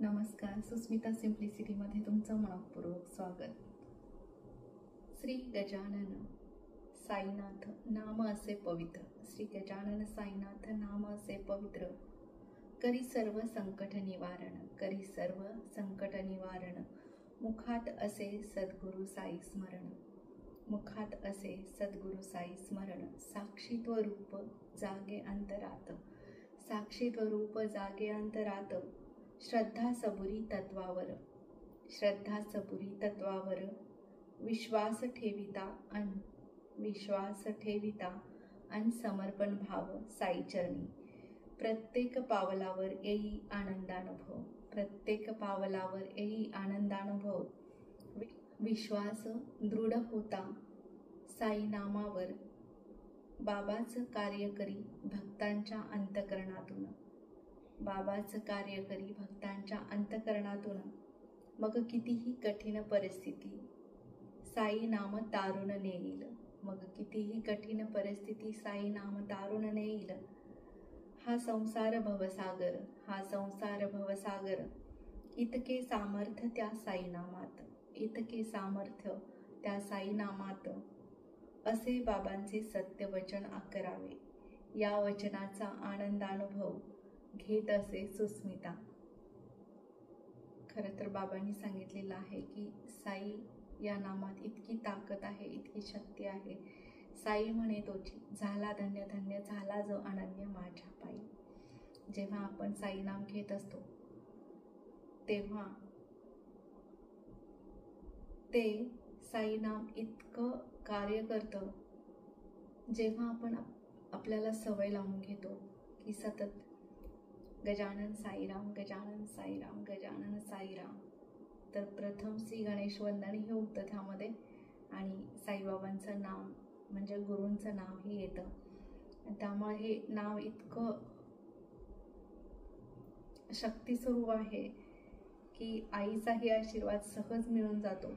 नमस्कार. सुस्मिता सिम्प्लिसिटीमध्ये तुमचं मनपूर्वक स्वागत. श्री गजानन साईनाथ नाम असे पवित्र. श्री गजानन साईनाथ नाम असे पवित्र. करी सर्व संकट निवारण, करी सर्व संकट निवारण. मुखात असे सद्गुरु साई स्मरण, मुखात असे सद्गुरु साई स्मरण. साक्षीत्व रूप जागे अंतरात, साक्षीत्व रूप जागे अंतरात. श्रद्धा सबुरी तत्वावर, श्रद्धा सबुरी तत्वावर. विश्वास ठेविता अन, विश्वास ठेविता अन समर्पण भाव साई चरणी. प्रत्येक पावलावर येई आनंदानुभव, प्रत्येक पावलावर येई आनंदानुभव. विश्वास दृढ होता साई नामावर. बाबाच कार्य करी भक्तांच्या अंतकरणातून, बाबाच कार्य करी भक्तांच्या अंतकरणातून. मग कितीही कठीण परिस्थिती साई नाम तारून नेईल, मग कितीही कठीण परिस्थिती साई नाम तारून नेईल. हा संसार भवसागर, हा संसार भवसागर. इतके सामर्थ्य त्या साई नामात, इतके सामर्थ्य त्या साई नामात. असे बाबांचे सत्य वचन आकरावे, या वचनाचा आनंदानुभव घेत असे सुस्मिता. खरं तर बाबांनी सांगितलेलं आहे की साई या नामात इतकी ताकद आहे, इतकी शक्ती आहे. साई म्हणे तोची, झाला धन्य धन्य झाला जो अनन्य माझ्या पायी. जेव्हा आपण साई नाम घेत असतो तेव्हा ते साई नाम इतकं कार्य करतं. जेव्हा आपण आपल्याला सवय लावून घेतो की सतत गजानन साईराम, गजानन साईराम, गजानन साईराम, तर प्रथम श्री गणेश वंदन हे होतं त्यामध्ये आणि साईबाबांचं नाम म्हणजे गुरूंचं नावही येतं. त्यामुळे हे नाव इतकं शक्तिस्वरूप आहे की आईचाही आशीर्वाद सहज मिळून जातो.